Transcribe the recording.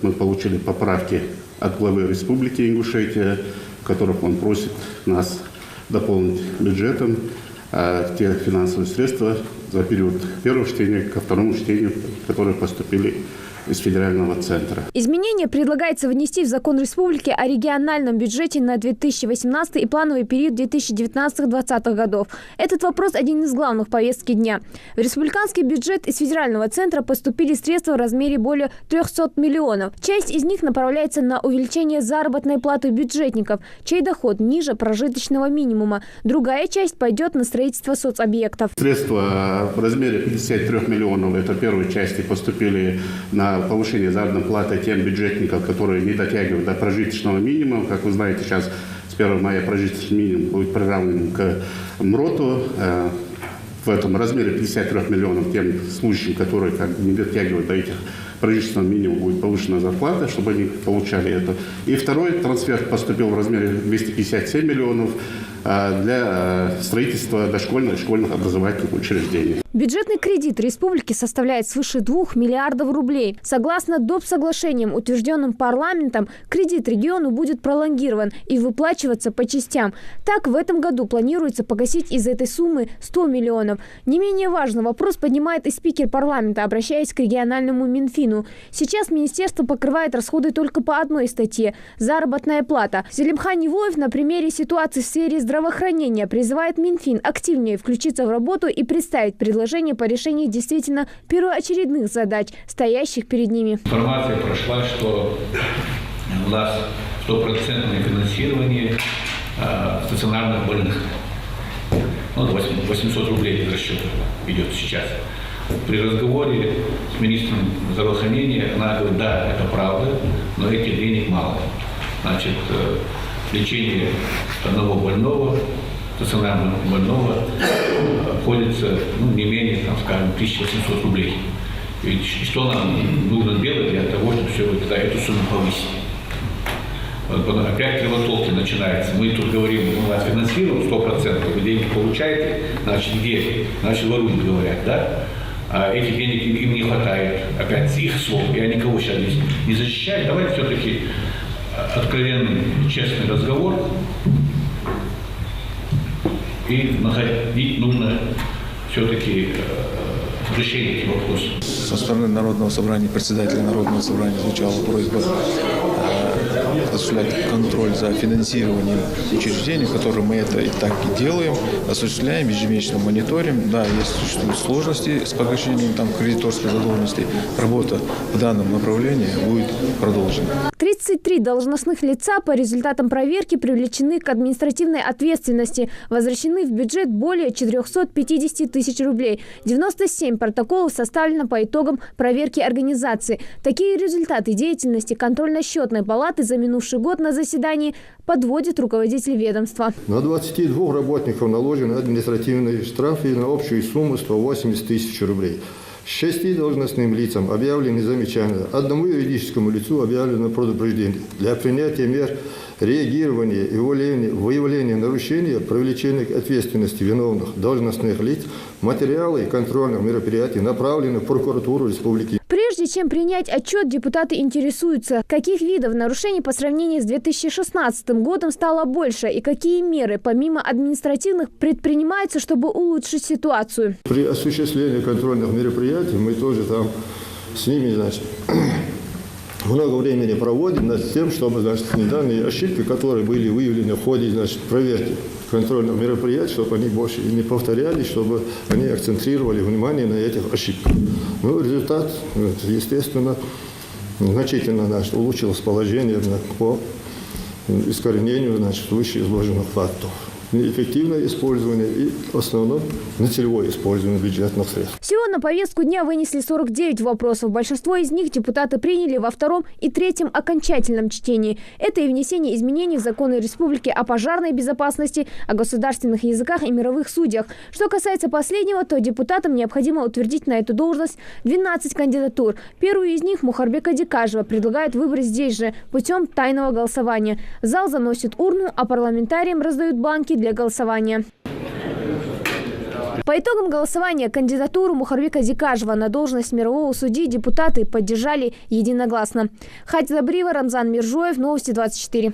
мы получили поправки от главы Республики Ингушетия, в которых он просит нас дополнить бюджетом те финансовые средства за период первого чтения ко второму чтению, которые поступили из федерального центра. Изменения предлагается внести в закон республики о региональном бюджете на 2018 и плановый период 2019-2020 годов. Этот вопрос один из главных повестки дня. В республиканский бюджет из федерального центра поступили средства в размере более 300 миллионов. Часть из них направляется на увеличение заработной платы бюджетников, чей доход ниже прожиточного минимума. Другая часть пойдет на строительство соцобъектов. Средства в размере 53 миллионов, это первой части, поступили на повышение заработной платы тем бюджетникам, которые не дотягивают до прожиточного минимума. Как вы знаете, сейчас с 1 мая прожиточный минимум будет приравнен к МРОТу. В этом размере 53 миллионов тем служащим, которые не дотягивают до этих прожиточного минимума, будет повышена зарплата, чтобы они получали это. И второй трансфер поступил в размере 257 миллионов для строительства дошкольных и школьных образовательных учреждений. Бюджетный кредит республики составляет свыше 2 миллиардов рублей. Согласно доп. Соглашениям, утвержденным парламентом, кредит региону будет пролонгирован и выплачиваться по частям. Так, в этом году планируется погасить из этой суммы 100 миллионов. Не менее важный вопрос поднимает и спикер парламента, обращаясь к региональному Минфину. Сейчас министерство покрывает расходы только по одной статье – заработная плата. Зелимхан Невоев на примере ситуации в сфере здравоохранения призывает Минфин активнее включиться в работу и представить предложение по решению действительно первоочередных задач, стоящих перед ними. Информация прошла, что у нас 100% финансирование стационарных больных. 800 рублей без расчета идет сейчас. При разговоре с министром здравоохранения она говорит, да, это правда, но этих денег мало. Значит, лечение одного больного, стационарного больного, обходится не менее, скажем, 1800 рублей. И что нам нужно делать для того, чтобы все эту сумму повысить? Опять кривотолки начинается. Мы тут говорим, мы вас финансируем 100%, вы деньги получаете, значит, где? Значит, воруют, говорят, да? А этих денег им не хватает. Опять с их слов. Я никого сейчас здесь не защищаю. Давайте все-таки откровенный, честный разговор. И находить нужно все-таки решение этих вопросов. Со стороны Народного собрания, председателя Народного собрания звучала просьба осуществлять контроль за финансированием учреждений, которые мы это и так и делаем, осуществляем, ежемесячно мониторим. Да, существуют сложности с погашением кредиторской задолженности. Работа в данном направлении будет продолжена. 33 должностных лица по результатам проверки привлечены к административной ответственности. Возвращены в бюджет более 450 тысяч рублей. 97 протоколов составлено по итогам проверки организации. Такие результаты деятельности контрольно-счетной палаты за минувший год на заседании подводит руководитель ведомства. На 22 работников наложены административные штрафы на общую сумму 180 тысяч рублей. 6 должностным лицам объявлены замечания, одному юридическому лицу объявлено предупреждение. Для принятия мер реагирования и выявления нарушения, привлечения к ответственности виновных должностных лиц, материалы контрольных мероприятий направлены в прокуратуру республики. Прежде чем принять отчет, депутаты интересуются, каких видов нарушений по сравнению с 2016 годом стало больше и какие меры, помимо административных, предпринимаются, чтобы улучшить ситуацию. При осуществлении контрольных мероприятий мы тоже там с ними, много времени проводим над тем, чтобы, данные ошибки, которые были выявлены в ходе, проверки контрольных мероприятий, чтобы они больше не повторялись, чтобы они акцентрировали внимание на этих ошибках. Результат, естественно, значительно улучшилось положение по искоренению вышеизложенных фактов. Неэффективное использование и в основном нецелевое использование бюджетных средств. Всего на повестку дня вынесли 49 вопросов. Большинство из них депутаты приняли во втором и третьем окончательном чтении. Это и внесение изменений в законы республики о пожарной безопасности, о государственных языках и мировых судьях. Что касается последнего, то депутатам необходимо утвердить на эту должность 12 кандидатур. Первую из них Мухарбека Дикажева предлагают выбрать здесь же, путем тайного голосования. В зал заносят урну, а парламентариям раздают банки для голосования. По итогам голосования кандидатуру Мухарбека Зикажева на должность мирового судьи депутаты поддержали единогласно. Хадзабрива, Рамзан Миржоев, Новости 24.